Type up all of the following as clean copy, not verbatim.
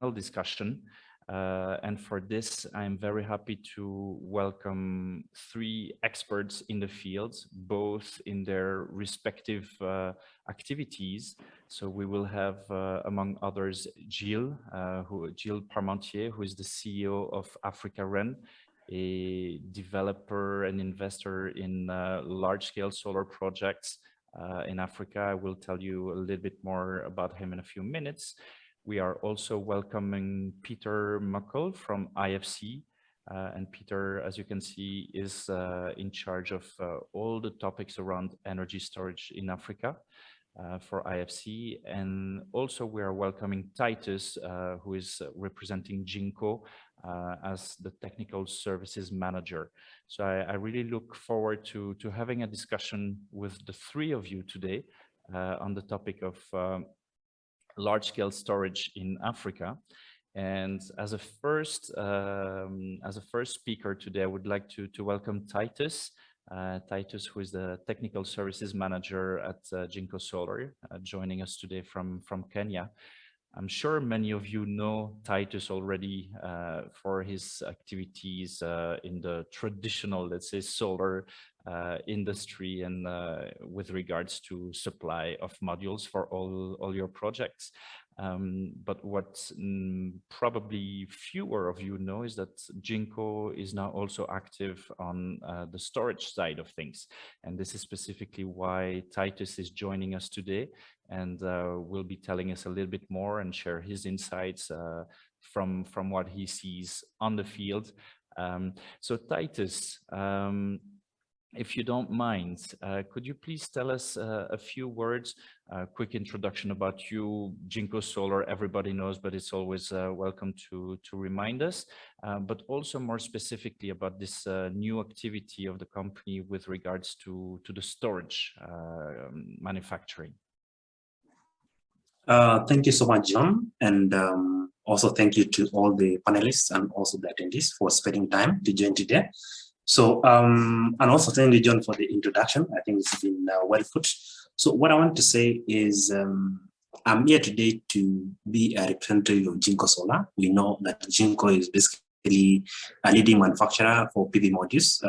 discussion. And for this, I'm very happy to welcome three experts in the field, both in their respective activities. So we will have, among others, Gilles Parmentier, who is the CEO of Africa Ren, a developer and investor in large-scale solar projects in Africa. I will tell you a little bit more about him in a few minutes. We are also welcoming Peter Mockel from IFC. And Peter, as you can see, is in charge of all the topics around energy storage in Africa for IFC. And also we are welcoming Titus, who is representing Jinko as the technical services manager. So I really look forward to having a discussion with the three of you today on the topic of large-scale storage in Africa. And as a first speaker today, I would like to welcome Titus. Titus, who is the technical services manager at Jinko Solar, joining us today from Kenya. I'm sure many of you know Titus already for his activities in the traditional, let's say, solar industry and with regards to supply of modules for all your projects. But what probably fewer of you know is that Jinko is now also active on the storage side of things. And this is specifically why Titus is joining us today and will be telling us a little bit more and share his insights from what he sees on the field. So Titus, if you don't mind, could you please tell us a few words, a quick introduction about you? Jinko Solar, everybody knows, but it's always welcome to remind us, but also more specifically about this new activity of the company with regards to the storage manufacturing. Thank you so much, John. And also thank you to all the panelists and also the attendees for spending time to join today. So, and also thank you, John, for the introduction. I think it's been well put. So what I want to say is I'm here today to be a representative of Jinko Solar. We know that Jinko is basically a leading manufacturer for PV modules.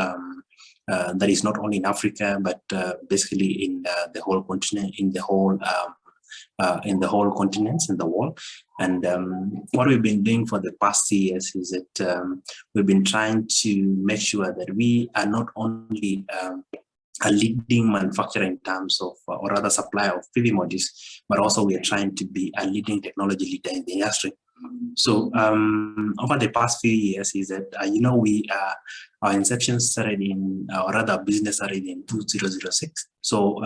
That is not only in Africa, but basically in the whole continent, in the whole continents in the world. And what we've been doing for the past years is that we've been trying to make sure that we are not only a leading manufacturer in terms of, or rather supplier of PV modules, but also we are trying to be a leading technology leader in the industry. So over the past few years is that, our inception started in, or rather business started in 2006. So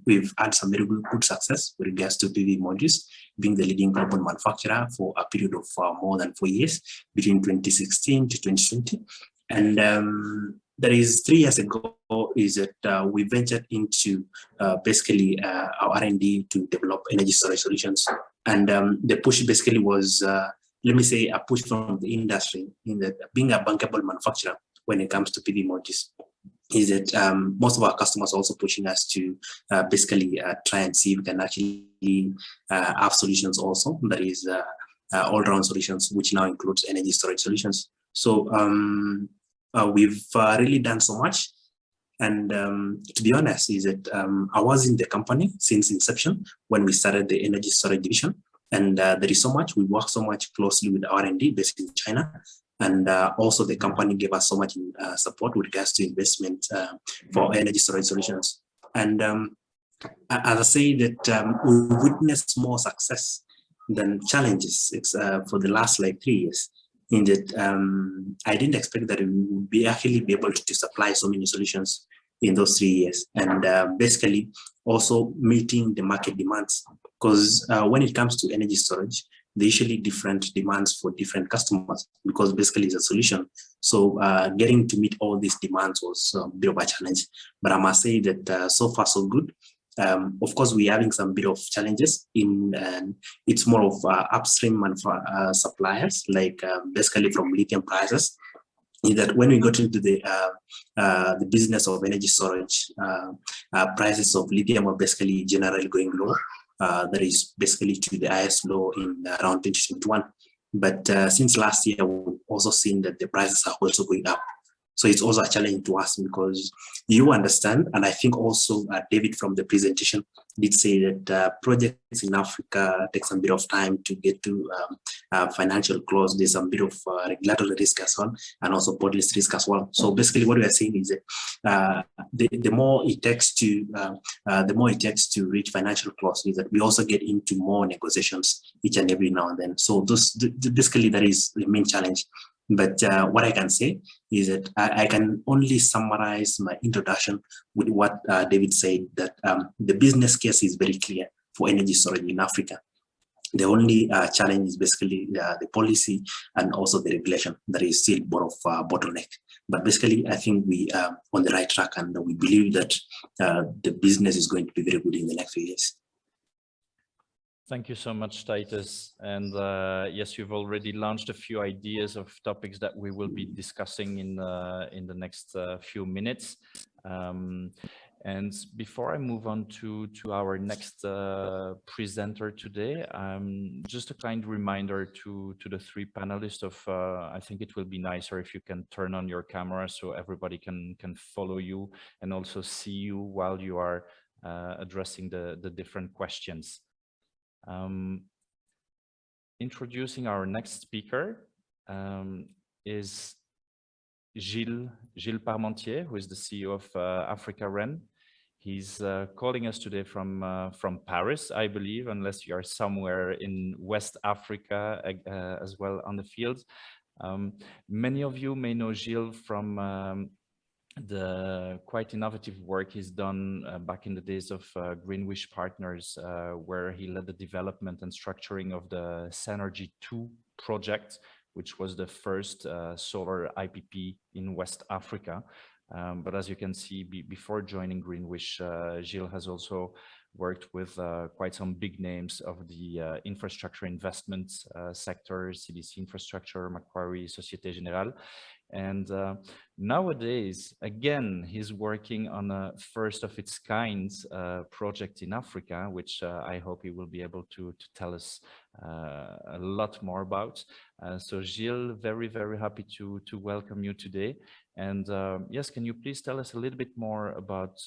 we've had some very good success with regards to PV modules, being the leading global manufacturer for a period of more than 4 years, between 2016 to 2020. And that is 3 years ago is that we ventured into basically our R&D to develop energy storage solutions. And the push basically was, let me say, a push from the industry in that being a bankable manufacturer when it comes to PV modules is that most of our customers are also pushing us to basically try and see if we can actually have solutions also, that is all-round solutions, which now includes energy storage solutions. So we've really done so much. And to be honest, is that I was in the company since inception when we started the energy storage division. And there is so much, we work so much closely with R&D based in China. And also the company gave us so much support with regards to investment for energy storage solutions. And as I say that we witnessed more success than challenges for the last 3 years. In that I didn't expect that we would be actually be able to supply so many solutions in those 3 years, and basically also meeting the market demands. Because when it comes to energy storage, there are usually different demands for different customers, because basically it's a solution. So getting to meet all these demands was a bit of a challenge. But I must say that so far so good. Of course, we're having some bit of challenges in, it's more of upstream suppliers, like basically from lithium prices. Is that when we got into the business of energy storage, prices of lithium are basically generally going low. That is basically to the highest low in around 2021. But since last year, we've also seen that the prices are also going up. So it's also a challenge to us because you understand, and I think also David from the presentation did say that projects in Africa take some bit of time to get to financial close. There's some bit of regulatory risk as well, and also policy risk as well. So basically, what we are saying is that the more it takes to reach financial close, is that we also get into more negotiations each and every now and then. So basically that is the main challenge. But what I can say is that I can only summarize my introduction with what David said, that the business case is very clear for energy storage in Africa. The only challenge is basically the policy and also the regulation that is still more of a bottleneck. But basically, I think we are on the right track, and we believe that the business is going to be very good in the next few years. Thank you so much, Titus. And yes, you've already launched a few ideas of topics that we will be discussing in the next few minutes. And before I move on to our next presenter today, just a kind reminder to the three panelists of, I think it will be nicer if you can turn on your camera so everybody can follow you and also see you while you are addressing the different questions. Introducing our next speaker is Gilles Parmentier, who is the CEO of Africa REN. He's calling us today from Paris, I believe, unless you are somewhere in West Africa as well on the field. Many of you may know Gilles from the quite innovative work he's done back in the days of Greenwich Partners, where he led the development and structuring of the Synergy 2 project, which was the first solar IPP in West Africa. But as you can see, before joining Greenwich, Gilles has also worked with quite some big names of the infrastructure investments sector, CDC Infrastructure, Macquarie, Societe Generale. And nowadays, again, he's working on a first of its kind project in Africa, which I hope he will be able to tell us a lot more about. So Gilles, very, very happy to welcome you today. And yes, can you please tell us a little bit more about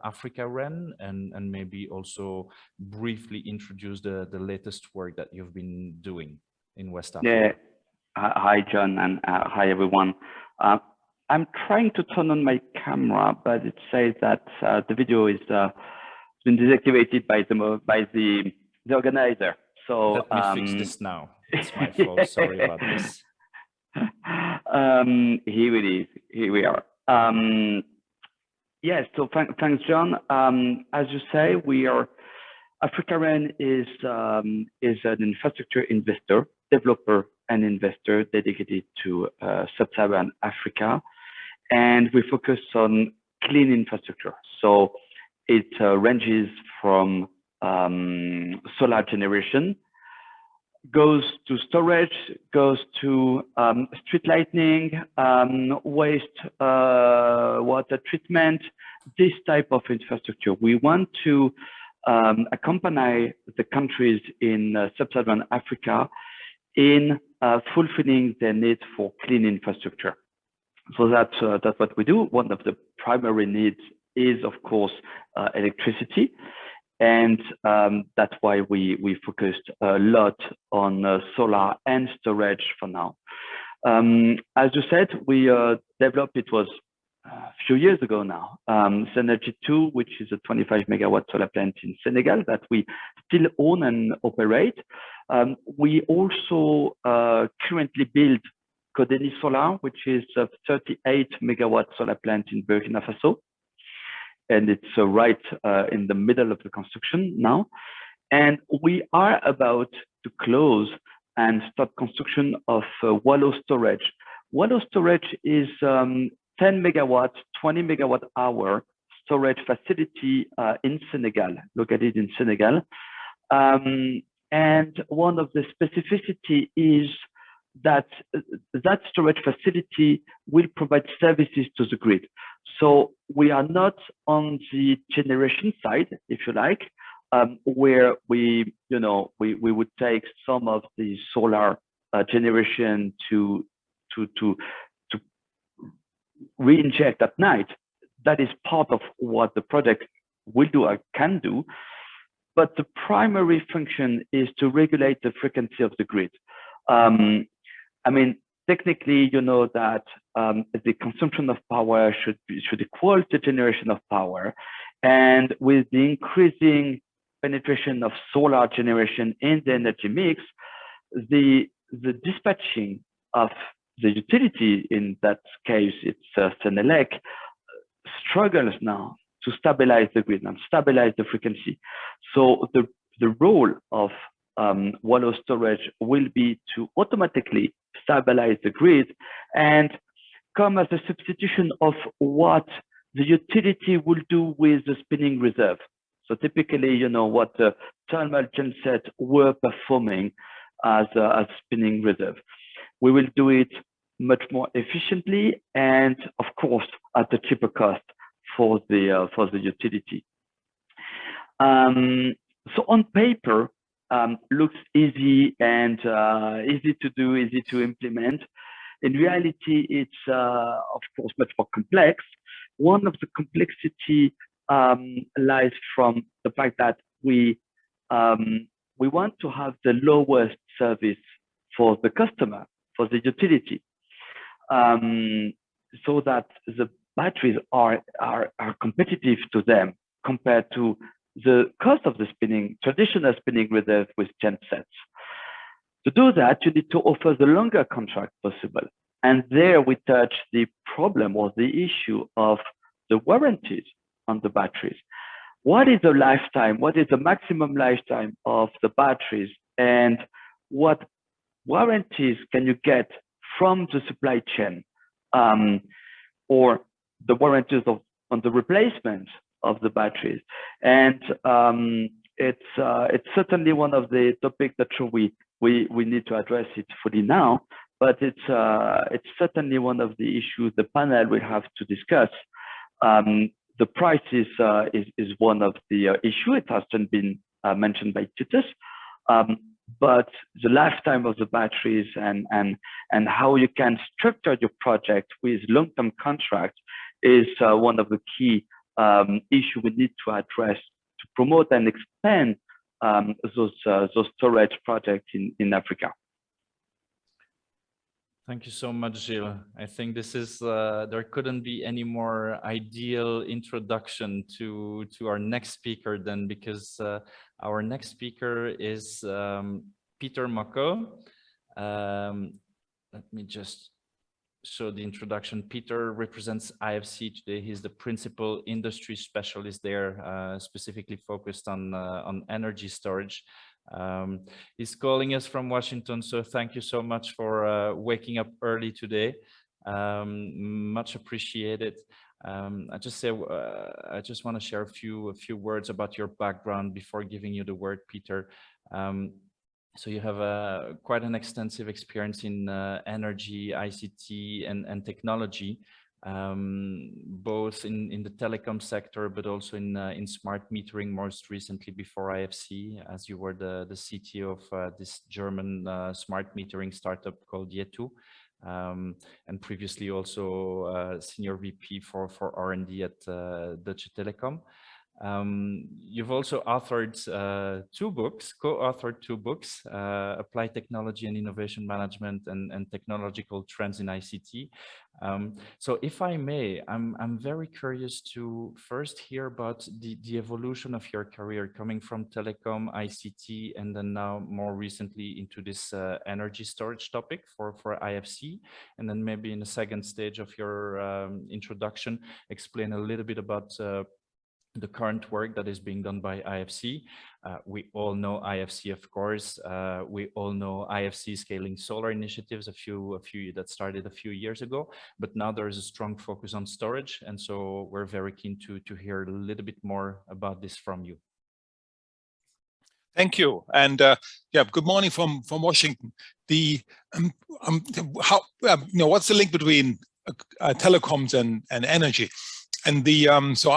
Africa REN and maybe also briefly introduce the latest work that you've been doing in West Africa? Yeah. Hi, John, and hi, everyone. I'm trying to turn on my camera, but it says that the video is been deactivated by the organizer. So let me fix this now. It's my fault. Sorry about this. Here it is. Here we are. Yes. So thanks, John. As you say, Africa REN is an infrastructure investor, developer, and investor dedicated to sub-Saharan Africa, and we focus on clean infrastructure. So it ranges from solar generation, goes to storage, goes to street lighting, waste water treatment, this type of infrastructure. We want to accompany the countries in sub-Saharan Africa in fulfilling their need for clean infrastructure. So that's what we do. One of the primary needs is, of course, electricity. And that's why we focused a lot on solar and storage for now. As you said, we developed, it was a few years ago now, Synergy 2, which is a 25 megawatt solar plant in Senegal that we still own and operate. We also currently build Kodeni Solar, which is a 38 megawatt solar plant in Burkina Faso. And it's right in the middle of the construction now. And we are about to close and start construction of Wallow Storage. Wallow Storage is 10 megawatt, 20 megawatt hour storage facility in Senegal, located in Senegal. And one of the specificity is that that storage facility will provide services to the grid. So we are not on the generation side, if you like, where we would take some of the solar generation to re-inject at night. That is part of what the project will do or can do. But the primary function is to regulate the frequency of the grid. I mean, technically, you know that the consumption of power should equal the generation of power. And with the increasing penetration of solar generation in the energy mix, the dispatching of the utility, in that case, it's Senelec, struggles now to stabilize the grid and stabilize the frequency. So the role of Wallow storage will be to automatically stabilize the grid and come as a substitution of what the utility will do with the spinning reserve. So typically, you know, what the thermal gensets were performing as a spinning reserve. We will do it much more efficiently and, of course, at a cheaper cost for the utility. So on paper, looks easy and easy to do, easy to implement. In reality, it's of course much more complex. One of the complexity lies from the fact that we want to have the lowest service for the customer, for the utility, so that the batteries are competitive to them compared to the cost of the traditional spinning reserve with gensets. To do that, you need to offer the longer contract possible. And there we touch the problem or the issue of the warranties on the batteries. What is the lifetime? What is the maximum lifetime of the batteries? And what warranties can you get from the supply chain, or the warranties on the replacement of the batteries? And it's certainly one of the topics that we need to address it fully now, but it's certainly one of the issues the panel will have to discuss. The price is one of the issue. It hasn't been mentioned by Titus, but the lifetime of the batteries and how you can structure your project with long-term contracts is one of the key issues we need to address to promote and expand those storage projects in Africa. Thank you so much, Gilles. I think this is, there couldn't be any more ideal introduction to our next speaker then, because our next speaker is Peter Mockel. Let me just show the introduction. Peter represents IFC today. He's the principal industry specialist there, specifically focused on energy storage. He's calling us from Washington, so thank you so much for waking up early today. Much appreciated. I just want to share a few words about your background before giving you the word, Peter. So you have quite an extensive experience in energy, ICT, and technology, both in the telecom sector, but also in smart metering, most recently before IFC, as you were the CTO of this German smart metering startup called Yetu, and previously also senior VP for R&D at Deutsche Telekom. You've also authored co-authored two books, Applied Technology and Innovation Management and Technological Trends in ICT. So if I may, I'm very curious to first hear about the evolution of your career coming from telecom, ICT, and then now more recently into this energy storage topic for IFC. And then maybe in the second stage of your introduction, explain a little bit about the current work that is being done by IFC. We all know IFC, of course. We all know IFC scaling solar initiatives, a few that started a few years ago, but now there is a strong focus on storage, and so we're very keen to hear a little bit more about this from you. Thank you, and yeah, good morning from Washington. The what's the link between telecoms and energy? And the so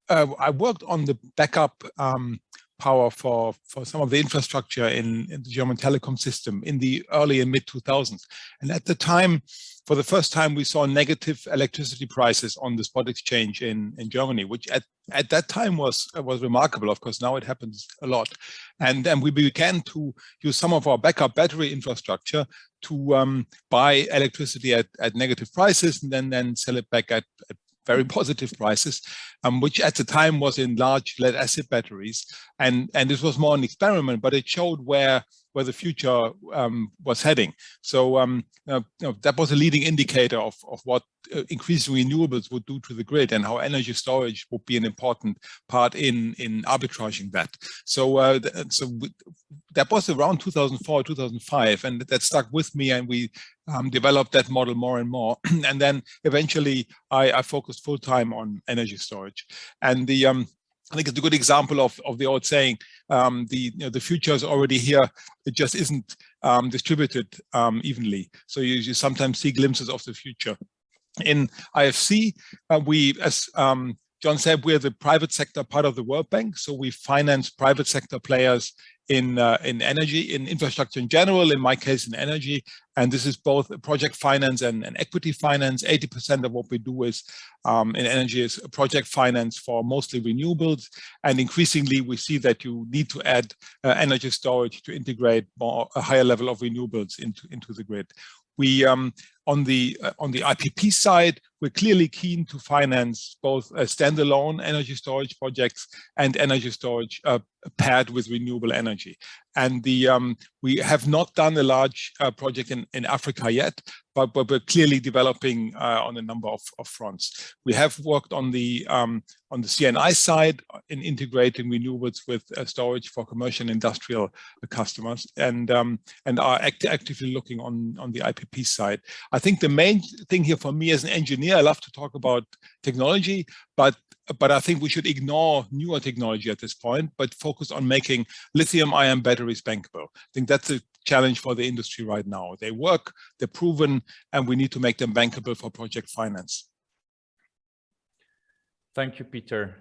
I worked on the backup power for some of the infrastructure in the German telecom system in the early and mid 2000s. And at the time, for the first time, we saw negative electricity prices on the spot exchange in Germany, which at that time was remarkable. Of course, now it happens a lot. And we began to use some of our backup battery infrastructure to buy electricity at negative prices and then sell it back at very positive prices, which at the time was in large lead acid batteries. And this was more an experiment, but it showed where the future was heading. So that was a leading indicator of what increasing renewables would do to the grid and how energy storage would be an important part in arbitraging that. So that was around 2004, 2005, and that stuck with me, and we developed that model more and more. And then eventually I focused full time on energy storage. And I think it's a good example of the old saying, the future is already here. It just isn't distributed evenly. So you sometimes see glimpses of the future. In IFC, we, as John said, we're the private sector part of the World Bank. So we finance private sector players in energy, in infrastructure in general, in my case, in energy. And this is both project finance and equity finance. 80% of what we do is in energy is project finance for mostly renewables. And increasingly, we see that you need to add energy storage to integrate a higher level of renewables into the grid. We on the IPP side, we're clearly keen to finance both standalone energy storage projects and energy storage paired with renewable energy. And we have not done a large project in Africa yet, but we're clearly developing on a number of fronts. We have worked on the CNI side in integrating renewables with storage for commercial and industrial customers, and are actively looking on the IPP side. I think the main thing here for me as an engineer, I love to talk about technology, but I think we should ignore newer technology at this point, but focus on making lithium-ion batteries bankable. I think that's a challenge for the industry right now. They work, they're proven, and we need to make them bankable for project finance. Thank you, Peter.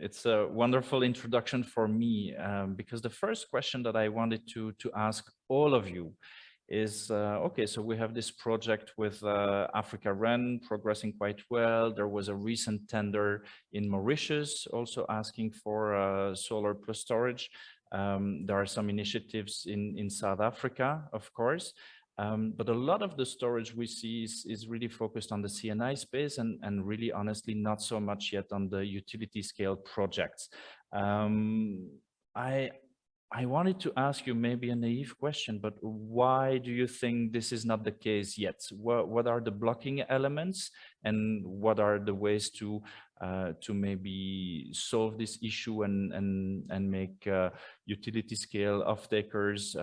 It's a wonderful introduction for me, because the first question that I wanted to ask all of you is, okay, so we have this project with Africa REN progressing quite well. There was a recent tender in Mauritius also asking for solar plus storage. There are some initiatives in South Africa, of course, but a lot of the storage we see is really focused on the CNI space and really honestly not so much yet on the utility scale projects. I wanted to ask you maybe a naive question, but why do you think this is not the case yet? What are the blocking elements, and what are the ways to maybe solve this issue and make utility scale off-takers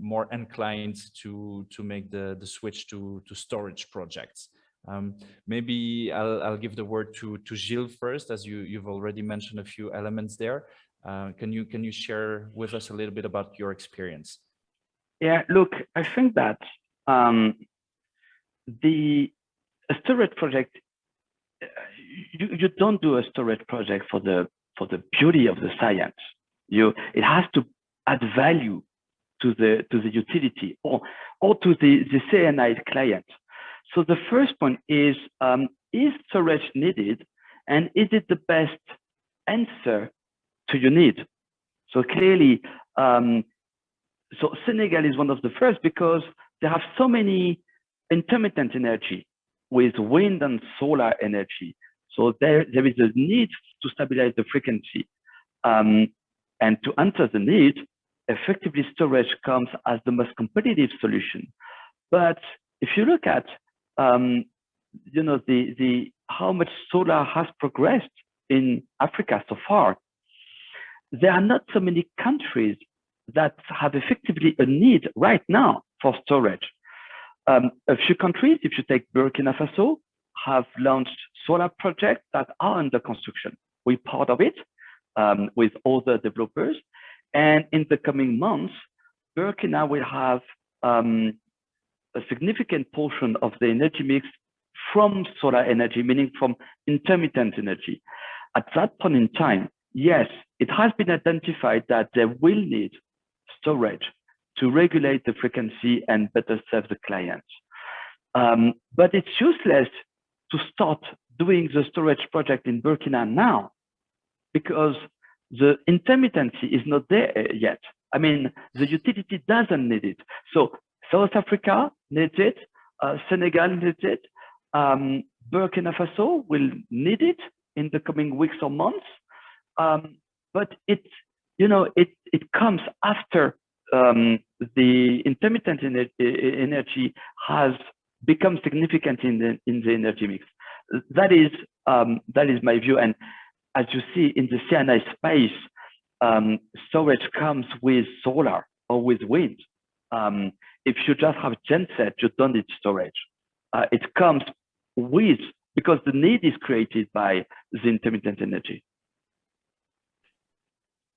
more inclined to make the switch to storage projects? Maybe I'll give the word to Gilles first, as you've already mentioned a few elements there. Can you share with us a little bit about your experience? Yeah, look, I think that a storage project, you don't do a storage project for the beauty of the science. It has to add value to the utility or to the CNI client. So the first point is storage needed, and is it the best answer to your need? So clearly, so Senegal is one of the first because they have so many intermittent energy with wind and solar energy. So there is a need to stabilize the frequency. And to answer the need, effectively storage comes as the most competitive solution. But if you look at you know, how much solar has progressed in Africa so far, there are not so many countries that have effectively a need right now for storage. A few countries, if you take Burkina Faso, have launched solar projects that are under construction. We're part of it with other developers. And in the coming months, Burkina will have a significant portion of the energy mix from solar energy, meaning from intermittent energy. At that point in time, yes, it has been identified that they will need storage to regulate the frequency and better serve the clients. But it's useless to start doing the storage project in Burkina now, because the intermittency is not there yet. I mean, the utility doesn't need it. So South Africa needs it, Senegal needs it, Burkina Faso will need it in the coming weeks or months. But it comes after the intermittent energy has become significant in the energy mix. That is my view. And as you see in the C&I space, storage comes with solar or with wind. If you just have genset, you don't need storage. It comes with, because the need is created by the intermittent energy.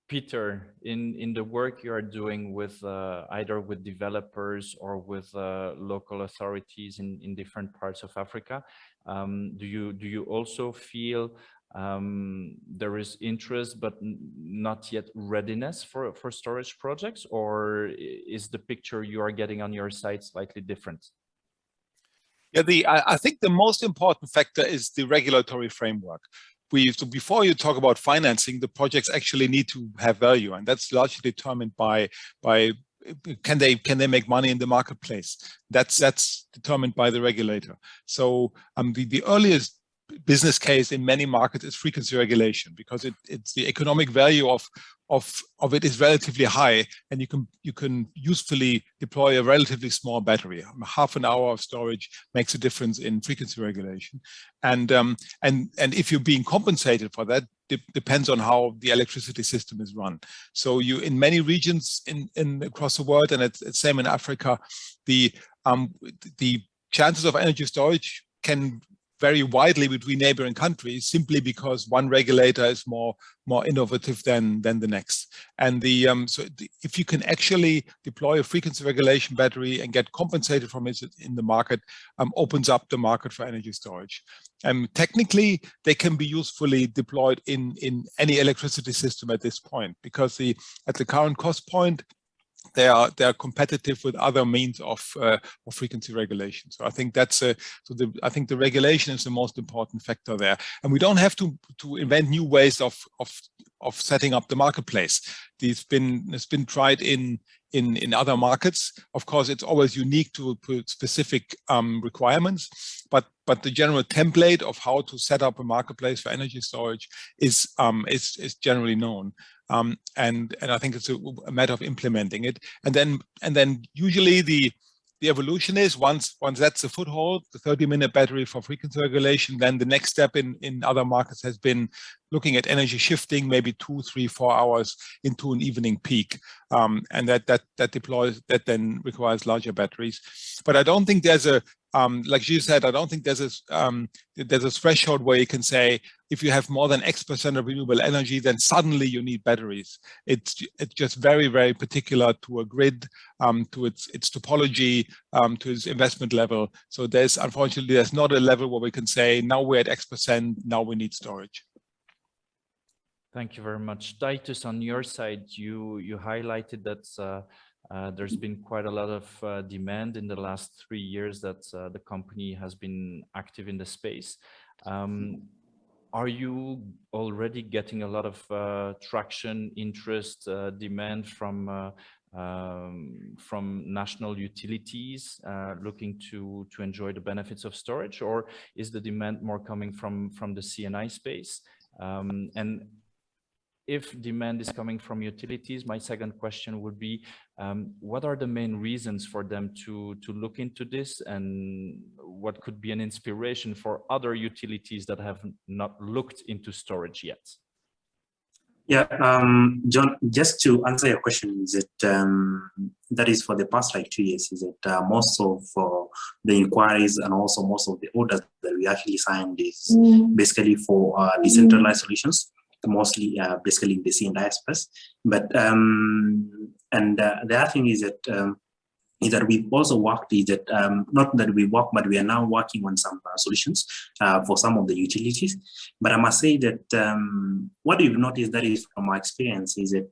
Peter, in the work you are doing with either with developers or with local authorities in different parts of Africa, do you also feel there is interest but not yet readiness for storage projects, or is the picture you are getting on your side slightly different? Yeah, I think the most important factor is the regulatory framework. So before you talk about financing, the projects actually need to have value, and that's largely determined by can they make money in the marketplace. That's determined by the regulator. So the earliest business case in many markets is frequency regulation, because it's the economic value of it is relatively high, and you can usefully deploy a relatively small battery. Half an hour of storage makes a difference in frequency regulation, and if you're being compensated for that, depends on how the electricity system is run. So you, in many regions in across the world, and it's same in Africa, the chances of energy storage can vary widely between neighboring countries, simply because one regulator is more innovative than the next. And if you can actually deploy a frequency regulation battery and get compensated from it in the market, opens up the market for energy storage. Technically, they can be usefully deployed in any electricity system at this point, because at the current cost point, they are competitive with other means of frequency regulation. So I think I think the regulation is the most important factor there, and we don't have to invent new ways of setting up the marketplace. It's been tried in other markets. Of course, it's always unique to specific requirements, but the general template of how to set up a marketplace for energy storage is generally known. And I think it's a matter of implementing it. And then usually the evolution is once that's a foothold, the 30-minute battery for frequency regulation, then the next step in other markets has been looking at energy shifting, maybe 2, 3, 4 hours into an evening peak, and that then requires larger batteries. But I don't think there's like Gilles said, I don't think there's a threshold where you can say, if you have more than X% of renewable energy, then suddenly you need batteries. It's just very, very particular to a grid, to its topology, to its investment level. So unfortunately, there's not a level where we can say, now we're at X%, now we need storage. Thank you very much. Titus, on your side, you highlighted that there's been quite a lot of demand in the last 3 years that the company has been active in the space. Are you already getting a lot of traction, interest, demand from national utilities looking to enjoy the benefits of storage, or is the demand more coming from the C&I space? And if demand is coming from utilities, my second question would be, what are the main reasons for them to look into this, and what could be an inspiration for other utilities that have not looked into storage yet? Yeah, John, just to answer your question, is that is for the past 2 years, is that most of the inquiries and also most of the orders that we actually signed is basically for decentralized solutions, mostly basically in the C&I space. But the other thing is that is that we've also worked, is that not that we work, but we are now working on some solutions for some of the utilities. But I must say that what we've noticed, that is from our experience, is that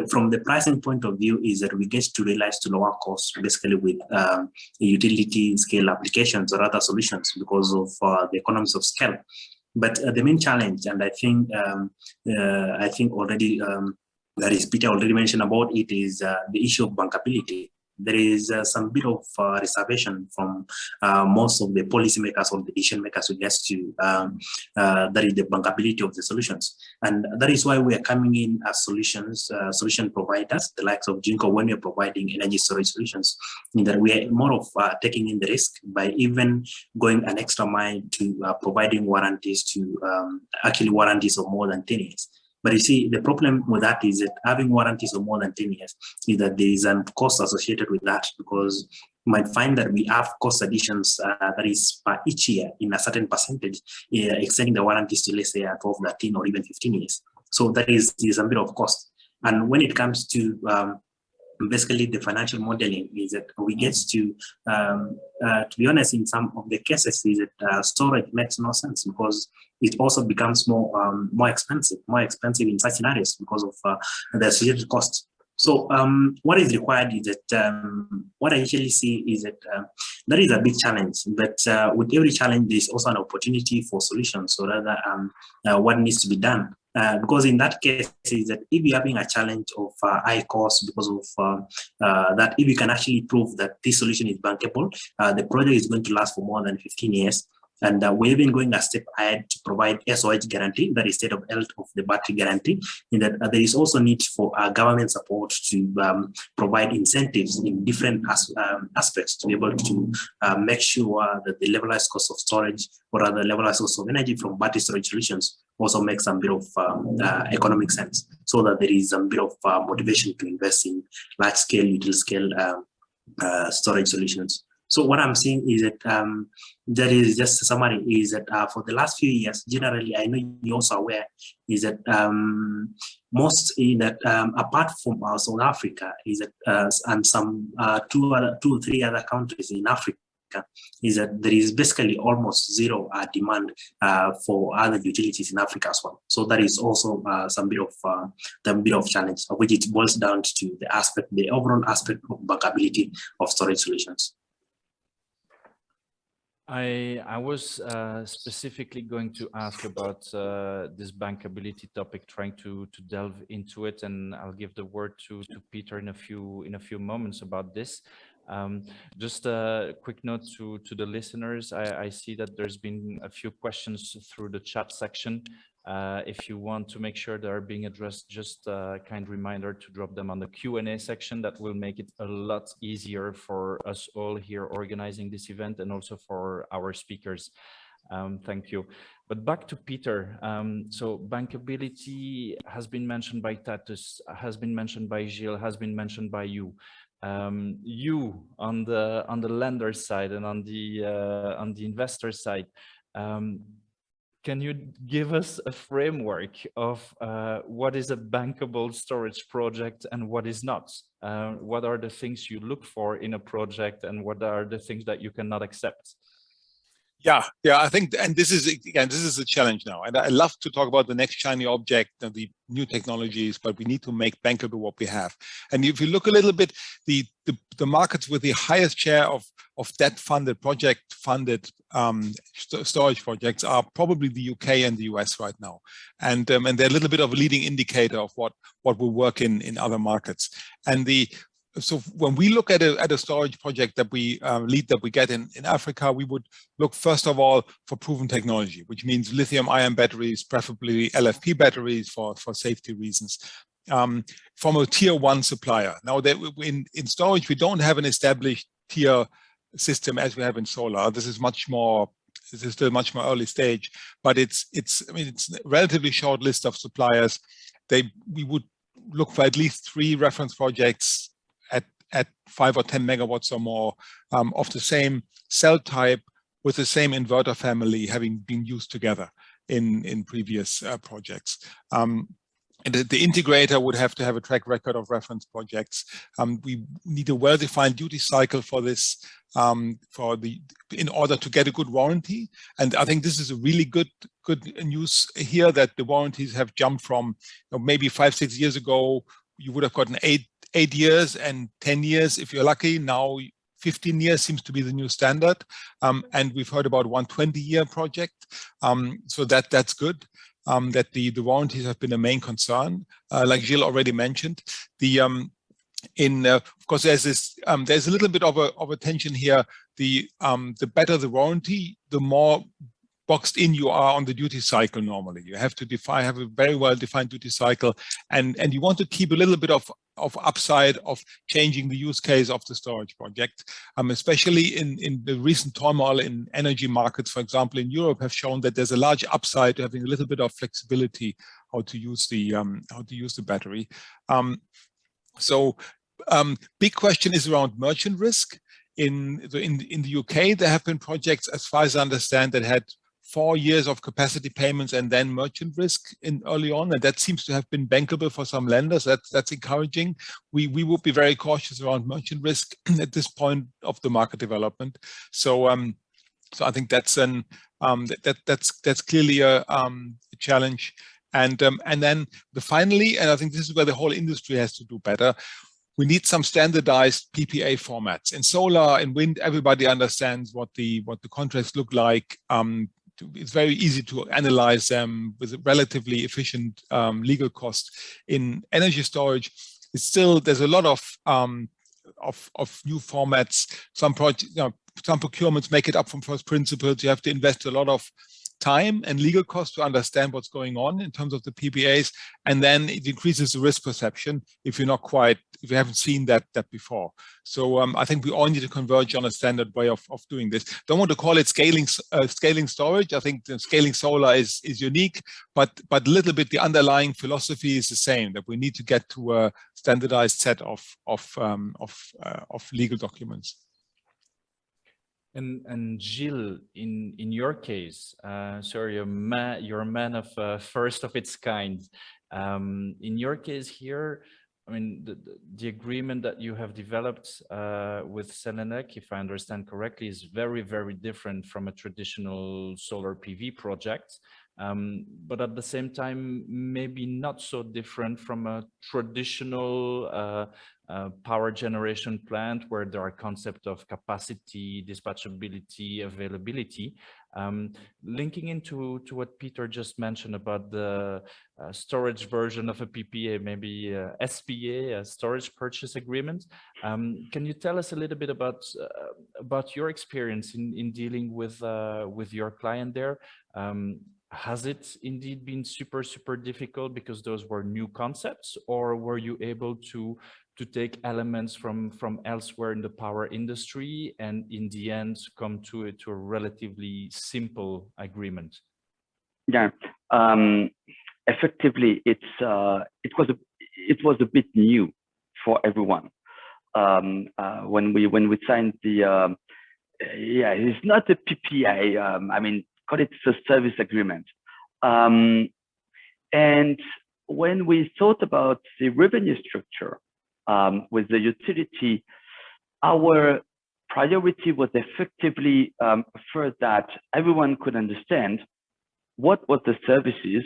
from the pricing point of view, is that we get to realize to lower costs basically with utility scale applications or other solutions because of the economies of scale. But the main challenge, and I think already that is Peter already mentioned about it, is the issue of bankability. There is some bit of reservation from most of the policymakers or the decision makers who gets to that is the bankability of the solutions, and that is why we are coming in as solution providers, the likes of Jinko, when we are providing energy storage solutions, in that we are more of taking in the risk by even going an extra mile to providing warranties to actually warranties of more than 10 years. But you see, the problem with that is that having warranties of more than 10 years is that there is a cost associated with that, because you might find that we have cost additions that is per each year in a certain percentage, extending the warranties to, let's say, 12, 13, or even 15 years. So that is a bit of cost. And when it comes to basically the financial modeling, is that we get to be honest, in some of the cases, is that storage makes no sense, because it also becomes more expensive in such scenarios because of the associated costs. So what is required is that what I usually see is that that is a big challenge, but with every challenge, there's also an opportunity for solutions, or rather what needs to be done. Because in that case, is that if you're having a challenge of high cost because of that, if you can actually prove that this solution is bankable, the project is going to last for more than 15 years. And we're even going a step ahead to provide SOH guarantee, that is state of health of the battery guarantee, in that there is also need for government support to provide incentives in different aspects to be able to make sure that the levelized cost of storage, or rather levelized cost of energy from battery storage solutions, also makes some bit of economic sense, so that there is a bit of motivation to invest in large scale, utility scale storage solutions. So what I'm saying is that that is just a summary, is that for the last few years, generally, I know you're also aware, is that most in that apart from South Africa, is that and some two or three other countries in Africa, is that there is basically almost zero demand for other utilities in Africa as well. So that is also some bit of challenge, of which it boils down to the overall aspect of bankability of storage solutions. I was specifically going to ask about this bankability topic, trying to delve into it, and I'll give the word to Peter in a few moments about this. Just a quick note to the listeners. I see that there's been a few questions through the chat section. If you want to make sure they are being addressed, just a kind reminder to drop them on the Q&A section. That will make it a lot easier for us all here organizing this event, and also for our speakers. Thank you. But back to Peter. So bankability has been mentioned by Titus, has been mentioned by Gilles, has been mentioned by you. You on the lender side and on the investor side, can you give us a framework of what is a bankable storage project and what is not? What are the things you look for in a project, and what are the things that you cannot accept? Yeah, I think, and this is a challenge now. And I love to talk about the next shiny object and the new technologies, but we need to make bankable what we have. And if you look a little bit, the markets with the highest share of debt-funded, project-funded storage projects are probably the UK and the US right now. And they're a little bit of a leading indicator of what will work in other markets. And so when we look at a storage project that we lead, that we get in Africa, we would look first of all for proven technology, which means lithium-ion batteries, preferably LFP batteries for safety reasons, from a tier 1 supplier. Now, in storage, we don't have an established tier system as we have in solar. This is still much more early stage, but it's a relatively short list of suppliers. We would look for at least 3 reference projects at 5 or 10 megawatts or more of the same cell type with the same inverter family having been used together in previous projects. And the integrator would have to have a track record of reference projects. We need a well-defined duty cycle for this, in order to get a good warranty. And I think this is a really good news here, that the warranties have jumped from, maybe 5-6 years ago, you would have gotten 8 years and 10 years if you're lucky. Now 15 years seems to be the new standard. And we've heard about 120-year project. So that's good. That the warranties have been a main concern, like Gilles already mentioned. Of course, there's a little bit of a tension here. The better the warranty, the more boxed in you are on the duty cycle. Normally, you have to have a very well defined duty cycle, and you want to keep a little bit of upside of changing the use case of the storage project, especially in the recent turmoil in energy markets, for example, in Europe, have shown that there's a large upside to having a little bit of flexibility how to use the battery. Big question is around merchant risk. In the UK, there have been projects, as far as I understand, that had 4 years of capacity payments and then merchant risk early on, and that seems to have been bankable for some lenders. That's encouraging. We would be very cautious around merchant risk at this point of the market development. So I think that's that's clearly a challenge. And then finally, and I think this is where the whole industry has to do better, we need some standardized PPA formats. In solar and wind, everybody understands what the contracts look like. It's very easy to analyze them with a relatively efficient legal cost. In energy storage, there's a lot of new formats. Some procurements make it up from first principles. You have to invest a lot of time and legal costs to understand what's going on in terms of the PPAs, and then it increases the risk perception if you haven't seen that before. So I think we all need to converge on a standard way of doing this. Don't want to call it scaling storage. I think the scaling solar is unique, but a little bit the underlying philosophy is the same, that we need to get to a standardized set of legal documents. And Gilles, in your case, sorry, you're a man of first of its kind. In your case here, I mean, the agreement that you have developed with Selenec, if I understand correctly, is very, very different from a traditional solar PV project. But at the same time, maybe not so different from a traditional power generation plant where there are concepts of capacity, dispatchability, availability. Linking into what Peter just mentioned about the storage version of a PPA, maybe SPA, a storage purchase agreement. Can you tell us a little bit about your experience in dealing with your client there? Has it indeed been super difficult because those were new concepts, or were you able to take elements from elsewhere in the power industry and in the end come to a relatively simple agreement? Yeah, effectively, it was a bit new for everyone when we signed the it's not a PPA. I mean, call it a service agreement. And when we thought about the revenue structure with the utility, our priority was effectively first that everyone could understand what was the services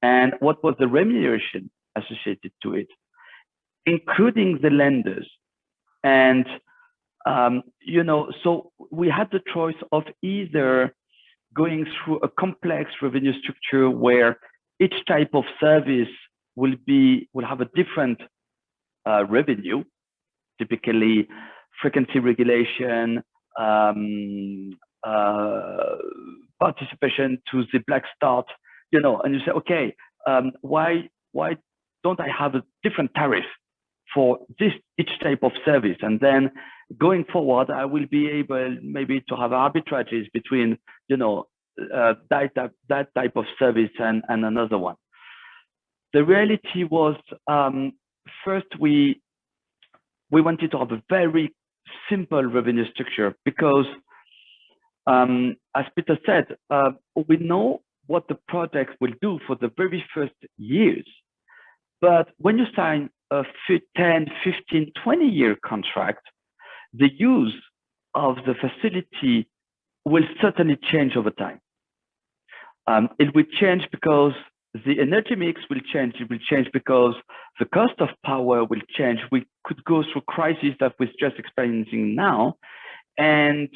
and what was the remuneration associated to it, including the lenders. And so we had the choice of either going through a complex revenue structure where each type of service will have a different revenue, typically frequency regulation, participation to the black start, and you say, okay, why don't I have a different tariff for each type of service? And then going forward, I will be able maybe to have arbitrages between, that type of service and another one. The reality was, first, we wanted to have a very simple revenue structure because, as Peter said, we know what the project will do for the very first years. But when you sign a 10, 15, 20-year contract, the use of the facility will certainly change over time. It will change because the energy mix will change. It will change because the cost of power will change. We could go through crises that we're just experiencing now, and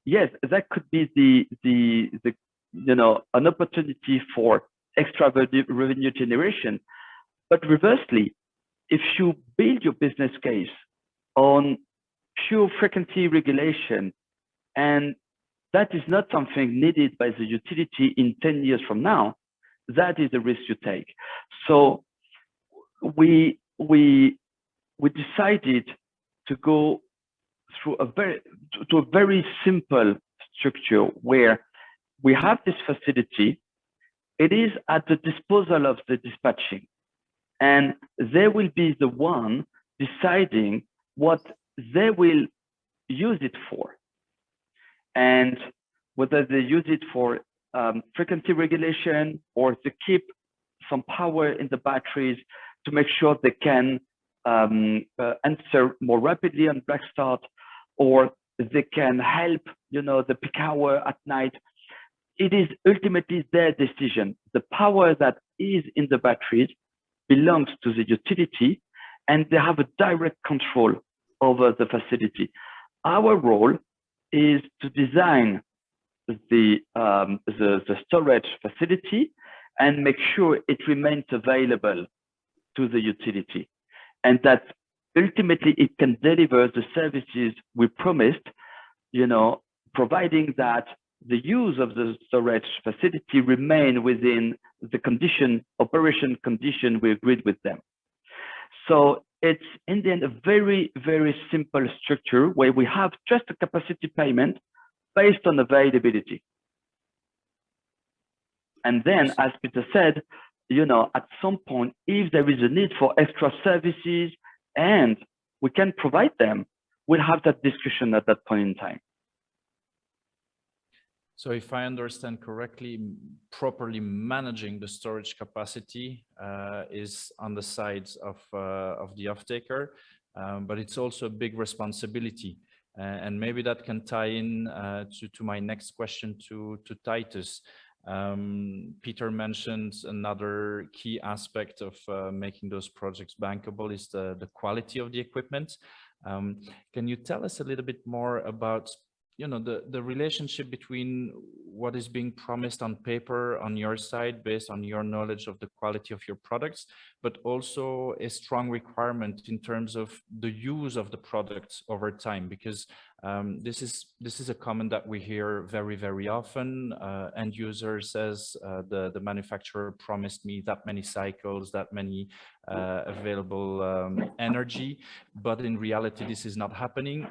yes, that could be the an opportunity for extra revenue generation. But reversely, if you build your business case on pure frequency regulation, and that is not something needed by the utility in 10 years from now, that is the risk you take. So we decided to go through a very simple structure where we have this facility. It is at the disposal of the dispatching, and they will be the one deciding what they will use it for, and whether they use it for frequency regulation or to keep some power in the batteries to make sure they can answer more rapidly on black start, or they can help the peak hour at night. It is ultimately their decision. The power that is in the batteries belongs to the utility, and they have a direct control over the facility. Our role is to design the storage facility and make sure it remains available to the utility, and that ultimately it can deliver the services we promised, providing that the use of the storage facility remain within the operation condition we agreed with them. So it's in the end a very, very simple structure where we have just a capacity payment based on availability. And then, as Peter said, at some point, if there is a need for extra services and we can provide them, we'll have that discussion at that point in time. So if I understand correctly, properly managing the storage capacity is on the sides of the off-taker, but it's also a big responsibility. And maybe that can tie in to my next question to Titus. Peter mentioned another key aspect of making those projects bankable is the quality of the equipment. Can you tell us a little bit more about the relationship between what is being promised on paper on your side based on your knowledge of the quality of your products, but also a strong requirement in terms of the use of the products over time? Because this is a comment that we hear very, very often. End user says the manufacturer promised me that many cycles, that many available energy, but in reality this is not happening.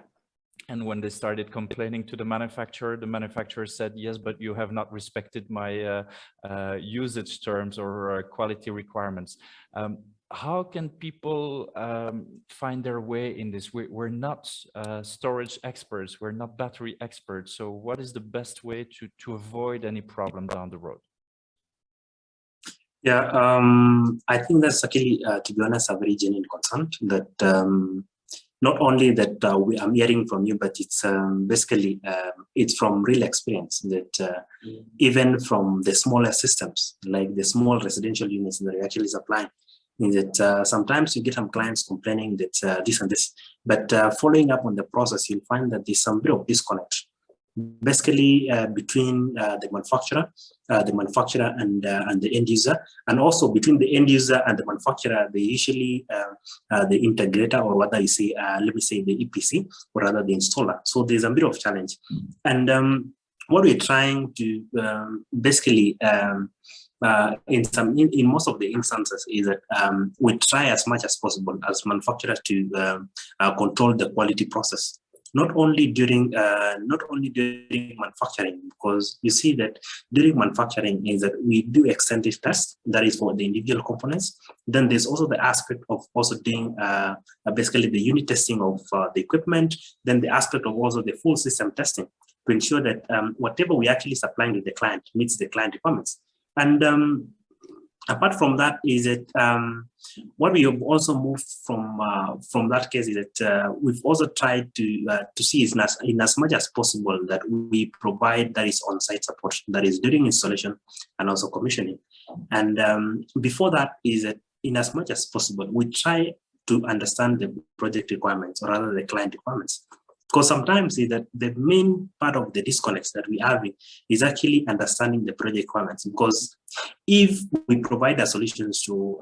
And when they started complaining to the manufacturer said, yes, but you have not respected my usage terms or quality requirements. How can people find their way in this? We're not storage experts, we're not battery experts. So what is the best way to avoid any problem down the road? Yeah, I think that's actually, to be honest, a very genuine concern that not only that I'm hearing from you, but it's basically it's from real experience that even from the smaller systems, like the small residential units that are actually supplying, that sometimes you get some clients complaining that this and this, but following up on the process, you'll find that there's some bit of disconnect, basically between the manufacturer and the end user, and also between the end user and the manufacturer. They usually the integrator, or what I say, let me say the EPC, or rather the installer. So there's a bit of challenge, and what we're trying to basically in most of the instances is that we try as much as possible as manufacturers to control the quality process. Not only during manufacturing, because you see that during manufacturing is that we do extensive tests, that is for the individual components. Then there's also the aspect of also doing basically the unit testing of the equipment, then the aspect of also the full system testing to ensure that whatever we actually supplying to the client meets the client requirements. And Apart from that, is that what we have also moved from that case is that we've also tried to see in as much as possible that we provide that is on-site support, that is during installation and also commissioning. And before that is that in as much as possible, we try to understand the project requirements, or rather the client requirements. Because sometimes that the main part of the disconnects that we have is actually understanding the project requirements. Because if we provide a solutions to,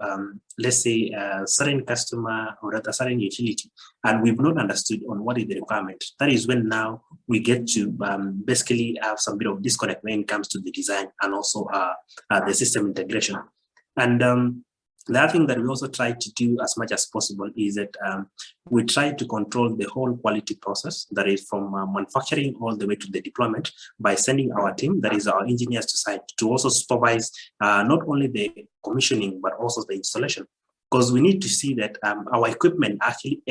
let's say, a certain customer or a certain utility, and we've not understood on what is the requirement, that is when now we get to basically have some bit of disconnect when it comes to the design and also the system integration. And the other thing that we also try to do as much as possible is that we try to control the whole quality process, that is from manufacturing all the way to the deployment, by sending our team, that is our engineers, to site to also supervise not only the commissioning but also the installation, because we need to see that our equipment actually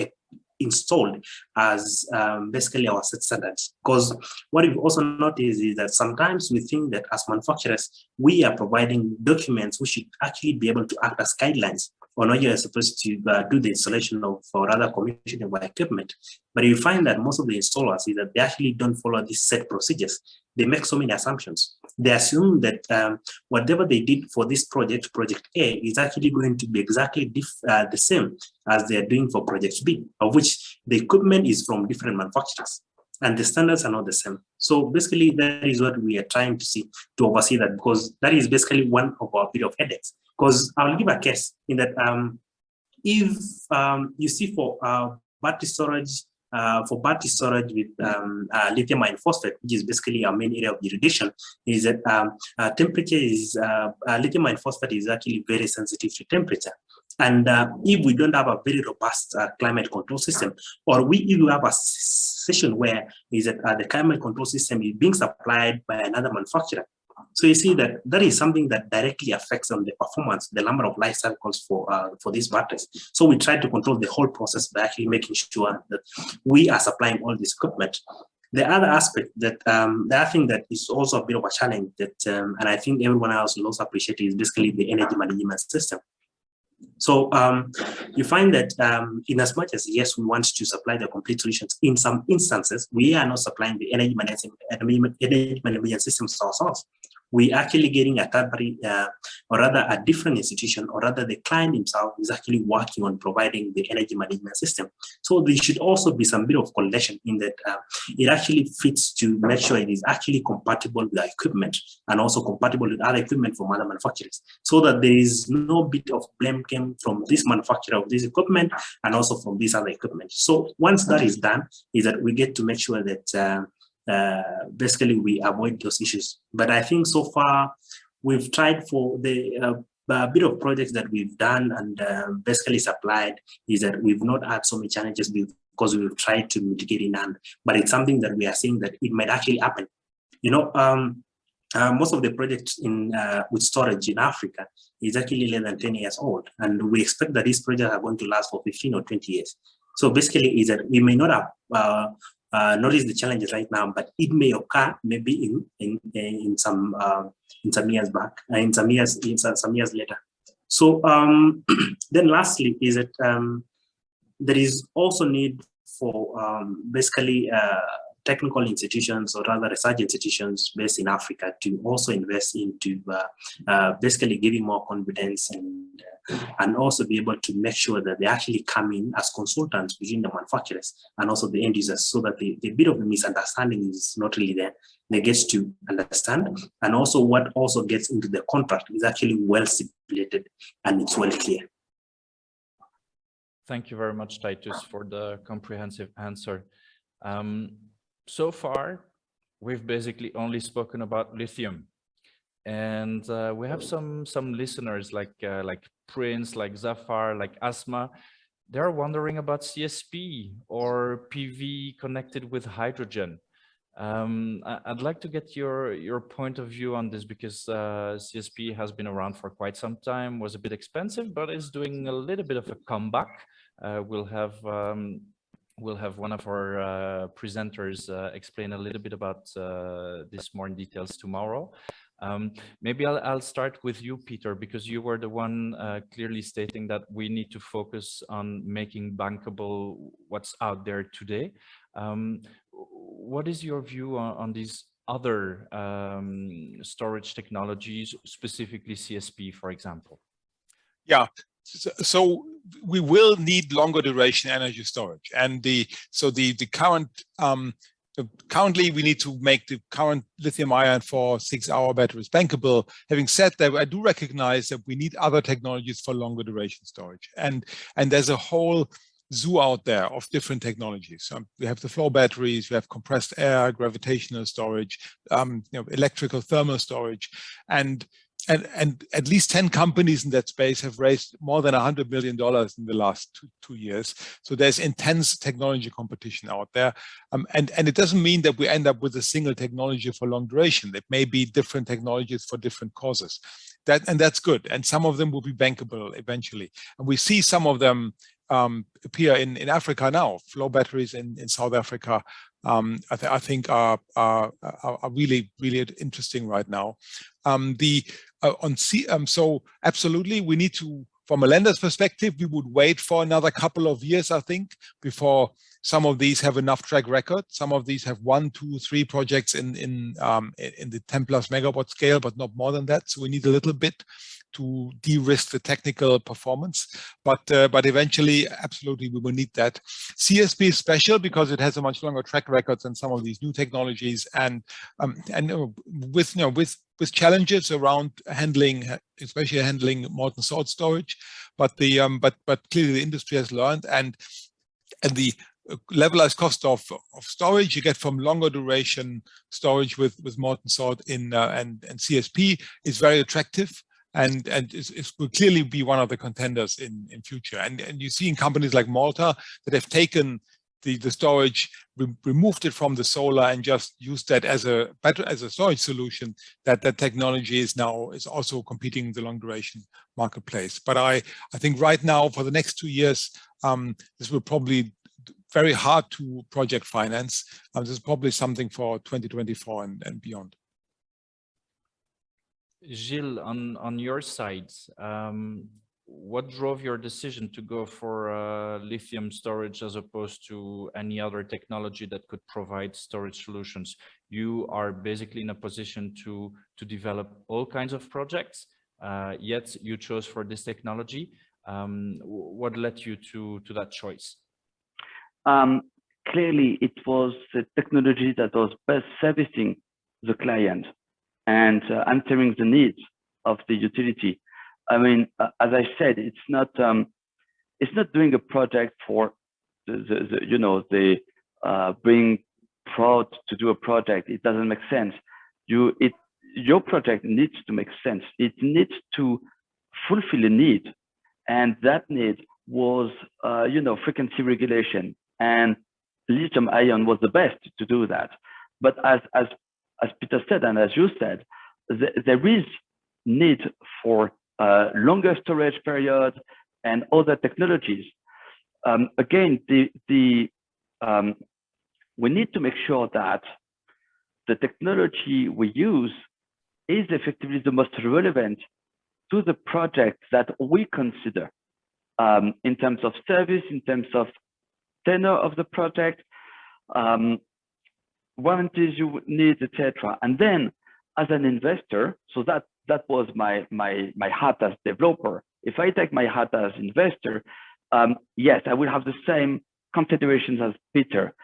installed as basically our set standards. Because what we've also noticed is that sometimes we think that as manufacturers, we are providing documents which should actually be able to act as guidelines on how you're supposed to do the installation of or rather commissioning of our equipment. But you find that most of the installers is that they actually don't follow these set procedures. They make so many assumptions. They assume that whatever they did for this project, project A, is actually going to be exactly the same as they are doing for project B, of which the equipment is from different manufacturers and the standards are not the same. So basically that is what we are trying to see, to oversee that, because that is basically one of our bit of headaches. Because I'll give a case in that if you see for battery storage, with lithium iron phosphate, which is basically our main area of irradiation, is that temperature is, lithium iron phosphate is actually very sensitive to temperature. And if we don't have a very robust climate control system, or if we have a situation where is that the climate control system is being supplied by another manufacturer, so you see that that is something that directly affects on the performance, the number of life cycles for these batteries. So we try to control the whole process by actually making sure that we are supplying all this equipment. The other aspect that, the other thing that is also a bit of a challenge that, and I think everyone else will also appreciate, is basically the energy management system. So you find that in as much as, yes, we want to supply the complete solutions, in some instances, we are not supplying the energy management systems ourselves. We actually getting a third party, or rather a different institution, or rather the client himself is actually working on providing the energy management system. So there should also be some bit of correlation in that it actually fits to make sure it is actually compatible with our equipment and also compatible with other equipment from other manufacturers, so that there is no bit of blame came from this manufacturer of this equipment and also from this other equipment. So once that is done, is that we get to make sure that basically we avoid those issues. But I think so far we've tried for the bit of projects that we've done and basically supplied, is that we've not had so many challenges because we've tried to mitigate in hand. But it's something that we are seeing that it might actually happen. You know, most of the projects in with storage in Africa is actually less than 10 years old, and we expect that these projects are going to last for 15 or 20 years. So basically, is that we may not have notice the challenges right now, but it may occur maybe in some years back, some years later. So then lastly is that there is also need for basically technical institutions, or rather research institutions based in Africa, to also invest into basically giving more confidence and also be able to make sure that they actually come in as consultants between the manufacturers and also the end users, so that the bit of the misunderstanding is not really there. They get to understand, and also what also gets into the contract is actually well stipulated and it's well clear. Thank you very much, Titus, for the comprehensive answer. So far, we've basically only spoken about lithium, and we have some listeners like Prince, like Zafar, like Asma. They're wondering about CSP or PV connected with hydrogen. I'd like to get your point of view on this, because CSP has been around for quite some time, was a bit expensive, but is doing a little bit of a comeback. We'll have one of our presenters explain a little bit about this more in details tomorrow. Maybe I'll start with you, Peter, because you were the one clearly stating that we need to focus on making bankable what's out there today. What is your view on these other storage technologies, specifically CSP, for example? Yeah, so we will need longer duration energy storage, and the current currently we need to make the current lithium-ion for 6-hour batteries bankable. Having said that, I do recognize that we need other technologies for longer duration storage, and there's a whole zoo out there of different technologies. We have the flow batteries, we have compressed air, gravitational storage, electrical thermal storage, and at least 10 companies in that space have raised more than $100 million in the last two years. So there's intense technology competition out there. And it doesn't mean that we end up with a single technology for long duration. It may be different technologies for different causes. And that's good. And some of them will be bankable eventually. And we see some of them appear in Africa now. Flow batteries in South Africa, I think are really interesting right now. So absolutely, we need to, from a lender's perspective, we would wait for another couple of years, I think, before some of these have enough track record. Some of these have 1, 2, 3 projects in the 10+ megawatt scale, but not more than that. So we need a little bit to de-risk the technical performance, but eventually, absolutely, we will need that. CSP is special because it has a much longer track record than some of these new technologies, and with challenges around handling, especially handling molten salt storage, but clearly the industry has learned, and the levelized cost of storage you get from longer duration storage with molten salt and CSP is very attractive. And it will clearly be one of the contenders in future. And you see in companies like Malta that have taken the storage, removed it from the solar, and just used that as a storage solution. That technology is also competing in the long duration marketplace. But I think right now for the next 2 years, this will probably very hard to project finance. This is probably something for 2024 and beyond. Gilles, on your side, what drove your decision to go for lithium storage as opposed to any other technology that could provide storage solutions? You are basically in a position to develop all kinds of projects, yet you chose for this technology. What led you to that choice? Clearly, it was the technology that was best servicing the client and answering the needs of the utility. I mean, as I said, it's not doing a project for being proud to do a project. It doesn't make sense. Your project needs to make sense. It needs to fulfill a need, and that need was frequency regulation, and lithium ion was the best to do that. But as Peter said, and as you said, there is need for longer storage period and other technologies. Again, we need to make sure that the technology we use is effectively the most relevant to the project that we consider in terms of service, in terms of tenure of the project, warranties you need, etc. And then, as an investor, so that was my hat as developer. If I take my hat as investor, yes, I will have the same considerations as Peter.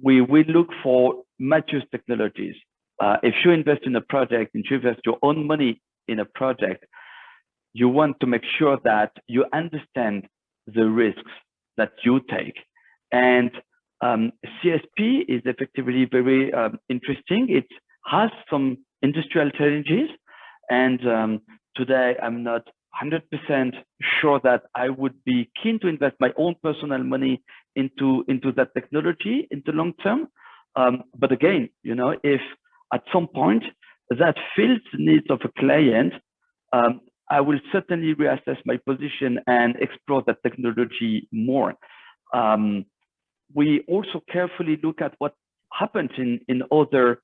We look for mature technologies. If you invest in a project, if you invest your own money in a project, you want to make sure that you understand the risks that you take. And CSP is effectively very interesting. It has some industrial challenges, and today I'm not 100% sure that I would be keen to invest my own personal money into that technology in the long term. But again, if at some point that fills the needs of a client, I will certainly reassess my position and explore that technology more. We also carefully look at what happens in other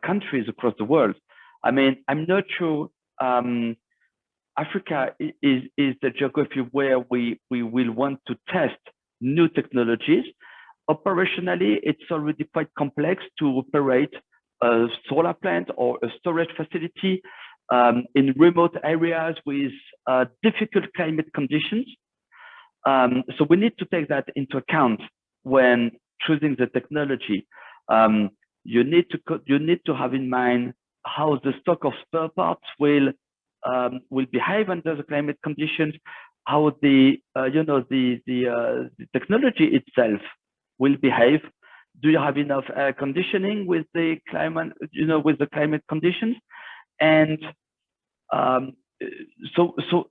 countries across the world. I mean, I'm not sure Africa is the geography where we will want to test new technologies. Operationally, it's already quite complex to operate a solar plant or a storage facility in remote areas with difficult climate conditions. So we need to take that into account when choosing the technology. You need to have in mind how the stock of spare parts will behave under the climate conditions, how the technology itself will behave. Do you have enough air conditioning with the climate, with the climate conditions? And so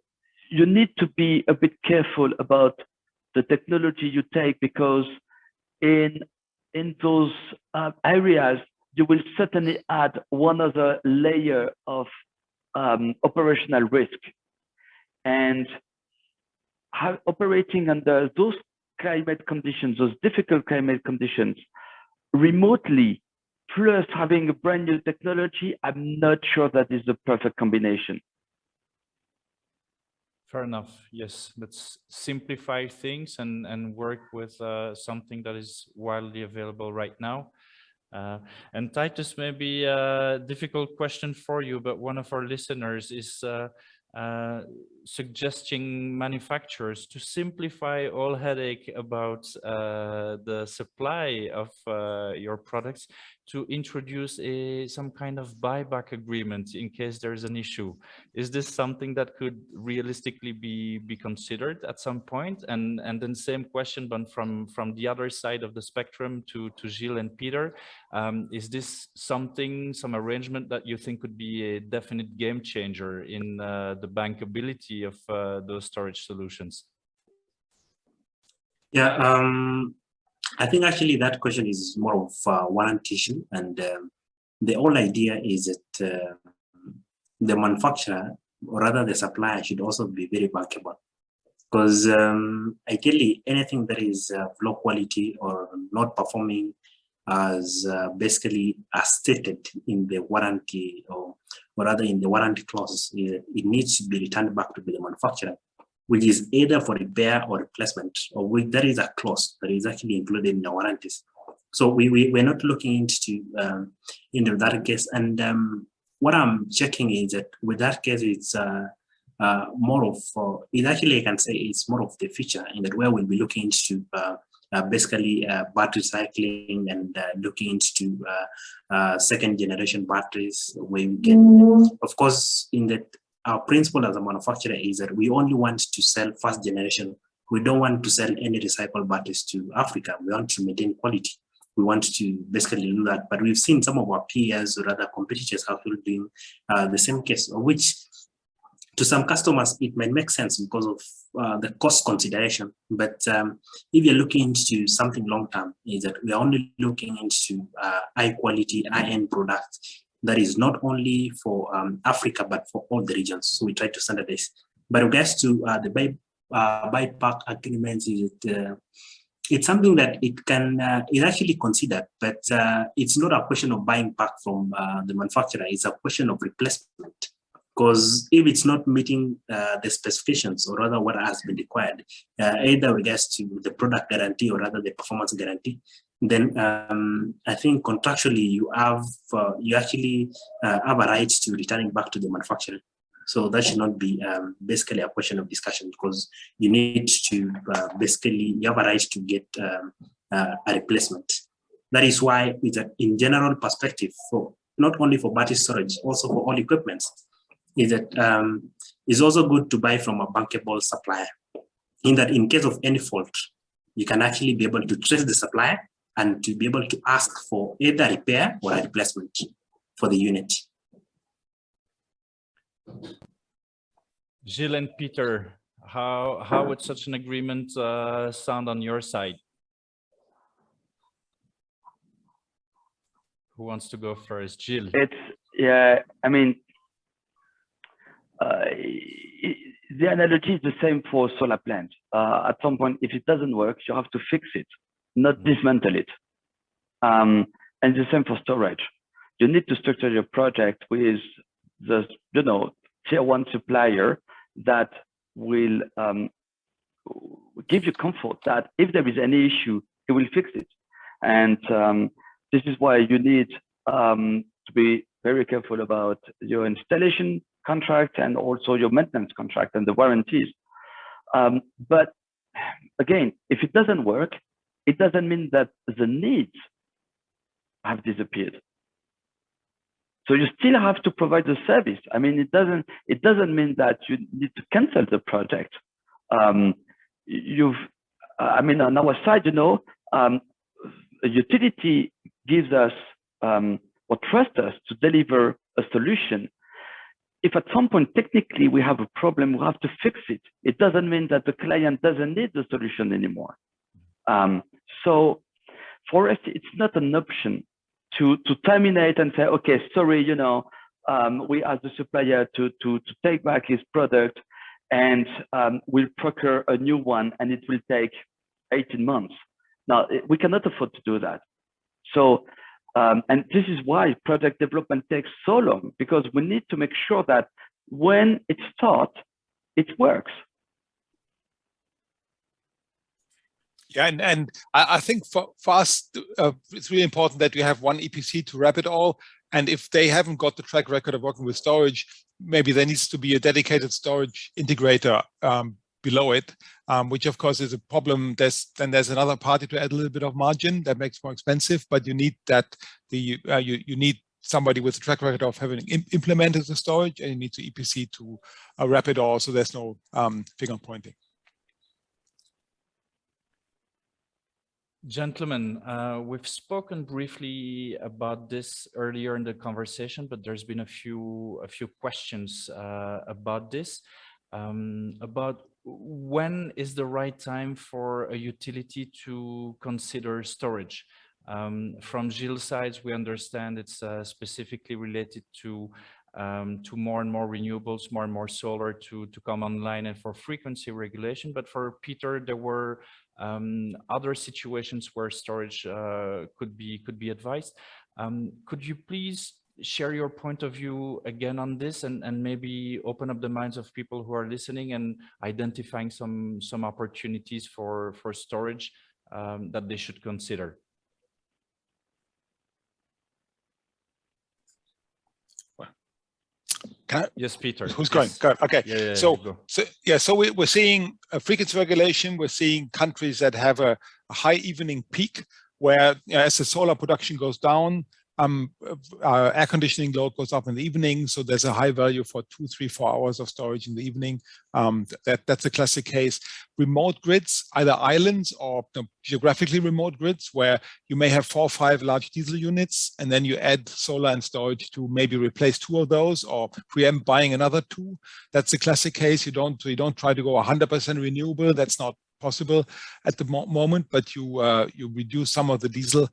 you need to be a bit careful about the technology you take, because in those areas, you will certainly add one other layer of operational risk. And operating under those climate conditions, those difficult climate conditions, remotely, plus having a brand new technology, I'm not sure that is the perfect combination. Fair enough. Yes, let's simplify things and work with something that is widely available right now. And Titus, maybe a difficult question for you, but one of our listeners is suggesting manufacturers to simplify all headache about the supply of your products, to introduce some kind of buyback agreement in case there's an issue. Is this something that could realistically be considered at some point? And then same question, but from the other side of the spectrum to Gilles and Peter. Is this something, some arrangement that you think could be a definite game changer in the bankability of those storage solutions? Yeah, I think actually that question is more of one issue, and the whole idea is that the manufacturer, or rather the supplier, should also be very bankable. Because ideally, anything that is low quality or not performing as basically as stated in the warranty, or rather in the warranty clause, it needs to be returned back to the manufacturer, which is either for repair or replacement, or there is a clause that is actually included in the warranties. So we're not looking into that case. And what I'm checking is that with that case, it's more of, it actually, I can say it's more of the future, in that where we'll be looking into basically battery cycling and looking into second generation batteries, where we can, of course, in that our principle as a manufacturer is that we only want to sell first generation. We don't want to sell any recycled batteries to Africa. We want to maintain quality. We want to basically do that. But we've seen some of our peers or other competitors actually doing the same case, which to some customers, it might make sense because of the cost consideration. But if you're looking into something long-term, is that we're only looking into high quality, high-end products that is not only for Africa, but for all the regions. So we try to standardize. But regards to the buyback agreements, it's something that it can is actually considered, but it's not a question of buying back from the manufacturer. It's a question of replacement. Because if it's not meeting the specifications, or rather what has been required, either regards to the product guarantee or rather the performance guarantee, then I think contractually you actually have a right to returning back to the manufacturer. So that should not be basically a question of discussion, because you need to basically, you have a right to get a replacement. That is why it's in general perspective, for not only for battery storage, also for all equipment, is that it's also good to buy from a bankable supplier, in that in case of any fault, you can actually be able to trace the supplier and to be able to ask for either repair or a replacement for the unit. Gilles and Peter, how would such an agreement sound on your side? Who wants to go first? Gilles. Yeah, I mean, the analogy is the same for solar plant. At some point, if it doesn't work, you have to fix it, not dismantle it. And the same for storage. you need to structure your project with the tier 1 supplier that will give you comfort that if there is any issue, he will fix it. And this is why you need to be very careful about your installation contract and also your maintenance contract and the warranties. But again, if it doesn't work, it doesn't mean that the needs have disappeared. So you still have to provide the service. I mean, it doesn't mean that you need to cancel the project. I mean, on our side, a utility gives us or trusts us to deliver a solution. If at some point technically we have a problem, we have to fix it. It doesn't mean that the client doesn't need the solution anymore. So for us, it's not an option to terminate and say, okay, sorry, we ask the supplier to take back his product and we'll procure a new one and it will take 18 months. Now, we cannot afford to do that. So, and this is why project development takes so long, because we need to make sure that when it starts, it works. Yeah, and I think for us, it's really important that we have one EPC to wrap it all. And if they haven't got the track record of working with storage, maybe there needs to be a dedicated storage integrator below it, which of course is a problem. Then there's another party to add a little bit of margin that makes it more expensive, but you need that you need somebody with a track record of having implemented the storage, and you need to EPC to wrap it all, so there's no finger pointing. Gentlemen, we've spoken briefly about this earlier in the conversation, but there's been a few questions about this, about when is the right time for a utility to consider storage. From Gilles' side, we understand it's specifically related to more and more renewables, more and more solar to come online, and for frequency regulation. But for Peter, there were other situations where storage could be advised. Could you please share your point of view again on this, and maybe open up the minds of people who are listening and identifying some opportunities for storage that they should consider? Yes, Peter. Who's going? Go. Okay. Yeah, So we're seeing a frequency regulation. We're seeing countries that have a high evening peak, where as the solar production goes down, air conditioning load goes up in the evening. So there's a high value for 2, 3, 4 hours of storage in the evening. That's a classic case. Remote grids, either islands or geographically remote grids, where you may have 4 or 5 large diesel units, and then you add solar and storage to maybe replace 2 of those or preempt buying another 2. That's a classic case. You don't try to go 100% renewable. That's not possible at the moment, but you reduce some of the diesel.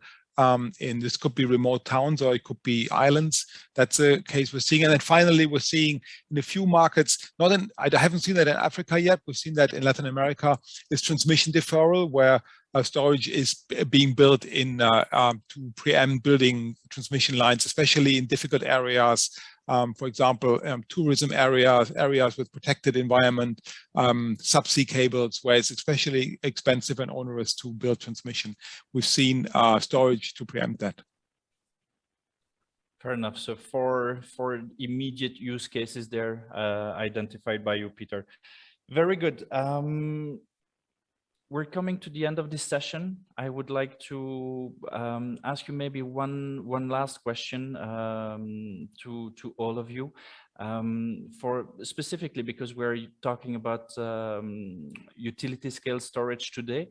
In this could be remote towns or it could be islands. That's a case we're seeing. And then finally, we're seeing in a few markets, I haven't seen that in Africa yet. We've seen that in Latin America, is transmission deferral, where storage is being built in to preempt building transmission lines, especially in difficult areas. For example, tourism areas with protected environment, subsea cables, where it's especially expensive and onerous to build transmission. We've seen storage to preempt that. Fair enough. So for immediate use cases there identified by you, Peter. Very good. We're coming to the end of this session. I would like to ask you maybe one last question to all of you, for specifically because we're talking about utility scale storage today.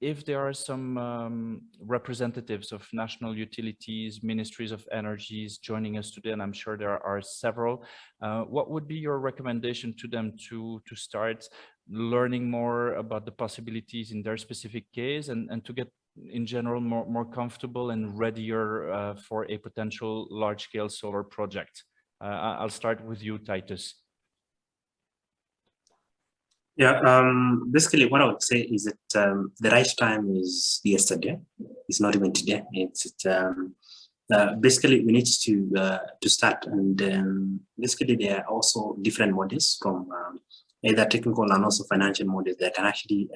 If there are some representatives of national utilities, ministries of energies joining us today, and I'm sure there are several, what would be your recommendation to them to start learning more about the possibilities in their specific case, and to get in general more comfortable and readier for a potential large-scale solar project? I'll start with you, Titus. Yeah, basically what I would say is that the right time is yesterday. It's not even today. basically we need to start, and basically there are also different models from either technical and also financial models that can actually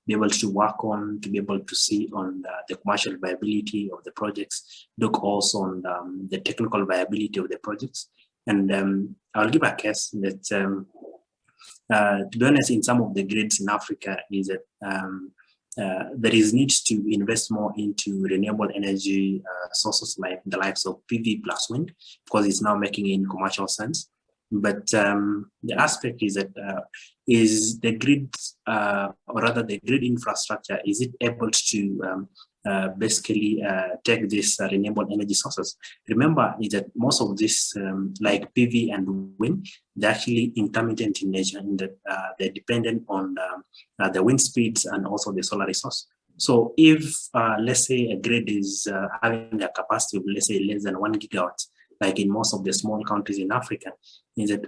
be able to work on, to be able to see on the commercial viability of the projects, look also on the technical viability of the projects. And I'll give a case that, to be honest, in some of the grids in Africa is that there is need to invest more into renewable energy sources like the likes of PV plus wind, because it's now making in commercial sense. But the aspect is that is the grid, or rather the grid infrastructure, is it able to basically take these renewable energy sources? Remember is that most of this, like PV and wind, they're actually intermittent in nature, in that they're dependent on the wind speeds and also the solar resource. So if, let's say, a grid is having a capacity of, let's say, less than 1 gigawatt, like in most of the small countries in Africa, is that,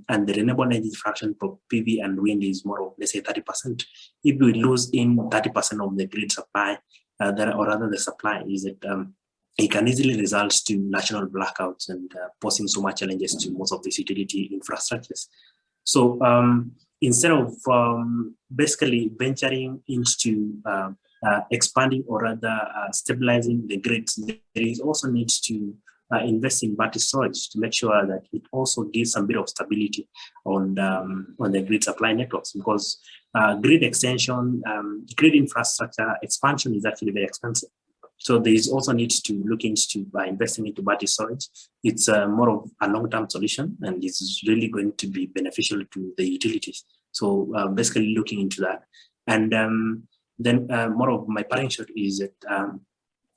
and the renewable energy fraction for PV and wind is more of, let's say, 30%. If we lose in 30% of the grid supply, or rather the supply, is that it can easily result to national blackouts and posing so much challenges to most of these utility infrastructures. So instead of basically venturing into expanding or rather stabilizing the grids, there is also needs to invest in battery storage to make sure that it also gives some bit of stability on the grid supply networks, because grid extension, grid infrastructure expansion is actually very expensive. So there is also needs to look into investing into battery storage. It's more of a long-term solution, and it's really going to be beneficial to the utilities. So basically looking into that. And then more of my parting shot is that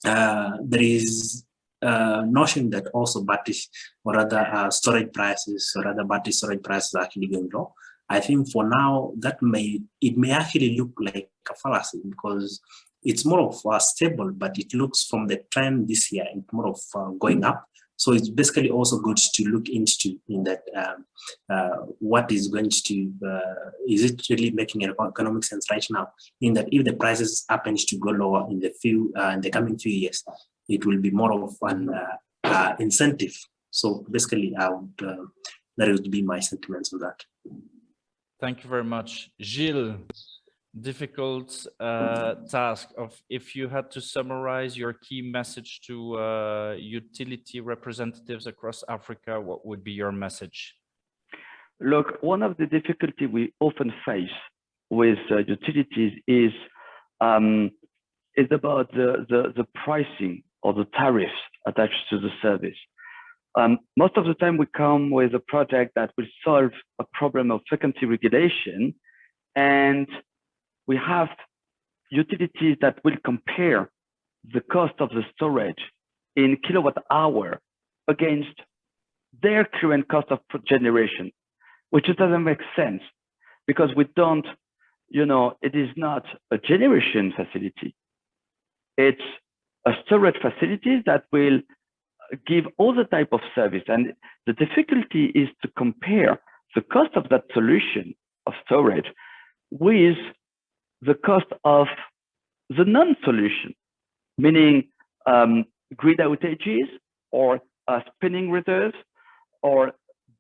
there is notion that also batteries or rather storage prices or rather battery storage prices are actually going low. I think for now that may actually look like a fallacy, because it's more of stable, but it looks from the trend this year, it's more of going up. So it's basically also good to look into in that what is going to, is it really making an economic sense right now? In that if the prices happens to go lower in the coming few years, it will be more of an incentive. So basically, that would be my sentiments on that. Thank you very much, Gilles. Difficult task of, if you had to summarize your key message to utility representatives across Africa, what would be your message? Look, one of the difficulties we often face with utilities is about the pricing or the tariffs attached to the service. Most of the time we come with a project that will solve a problem of frequency regulation, and we have utilities that will compare the cost of the storage in kilowatt hour against their current cost of generation, which doesn't make sense, because we don't, it is not a generation facility. It's a storage facility that will give all the type of service. And the difficulty is to compare the cost of that solution of storage with the cost of the non-solution, meaning grid outages or spinning reserves or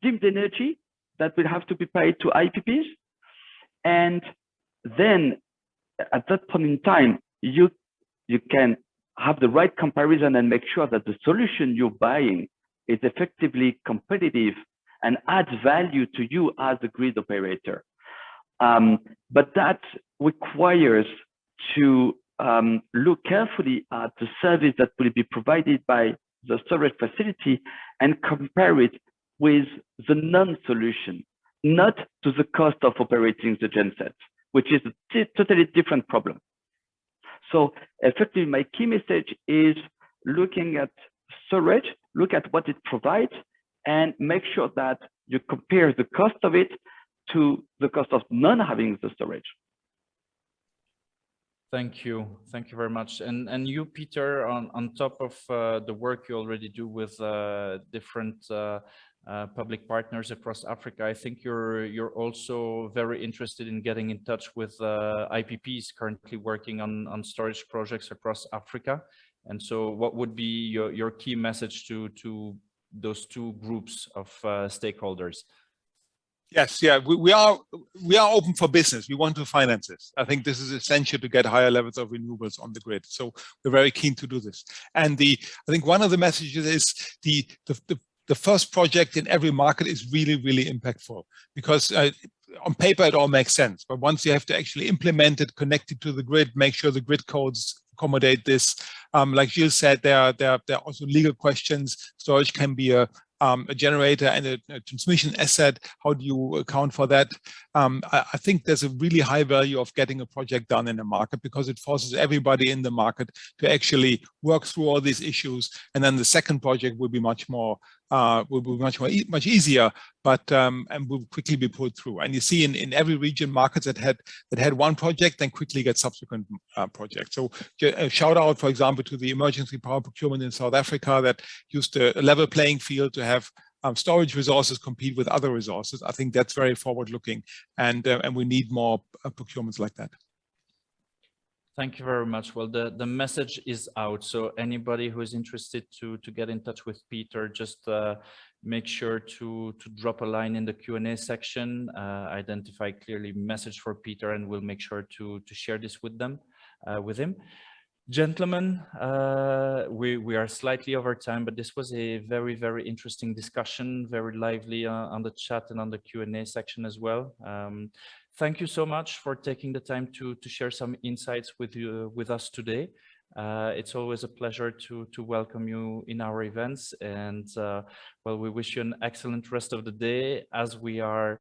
dimmed energy that will have to be paid to IPPs. And then at that point in time, you can have the right comparison and make sure that the solution you're buying is effectively competitive and adds value to you as a grid operator. But that requires to look carefully at the service that will be provided by the storage facility and compare it with the non-solution, not to the cost of operating the genset, which is a totally different problem. So effectively, my key message is looking at storage, look at what it provides, and make sure that you compare the cost of it to the cost of not having the storage. Thank you. Thank you very much. And you, Peter, on top of the work you already do with different public partners across Africa, I think you're also very interested in getting in touch with IPPs currently working on storage projects across Africa. And so what would be your key message to those two groups of stakeholders? Yes, yeah, we are open for business. We want to finance this. I think this is essential to get higher levels of renewables on the grid. So we're very keen to do this. And I think one of the messages is the first project in every market is really, really impactful, because on paper it all makes sense. But once you have to actually implement it, connect it to the grid, make sure the grid codes accommodate this. Like Gilles said, there are also legal questions. Storage can be a generator and a transmission asset. How do you account for that? I think there's a really high value of getting a project done in the market, because it forces everybody in the market to actually work through all these issues. And then the second project will be much easier, but and will quickly be pulled through. And you see in every region markets that had one project then quickly get subsequent projects. So a shout out, for example, to the emergency power procurement in South Africa that used a level playing field to have storage resources compete with other resources. I think that's very forward-looking, and we need more procurements like that. Thank you very much. Well, the message is out. So anybody who is interested to get in touch with Peter, just make sure to drop a line in the Q&A section, identify clearly message for Peter, and we'll make sure to share this with them, with him. Gentlemen, we are slightly over time, but this was a very, very interesting discussion, very lively on the chat and on the Q&A section as well. Thank you so much for taking the time to share some insights with us today. It's always a pleasure to welcome you in our events, and well, we wish you an excellent rest of the day, as we are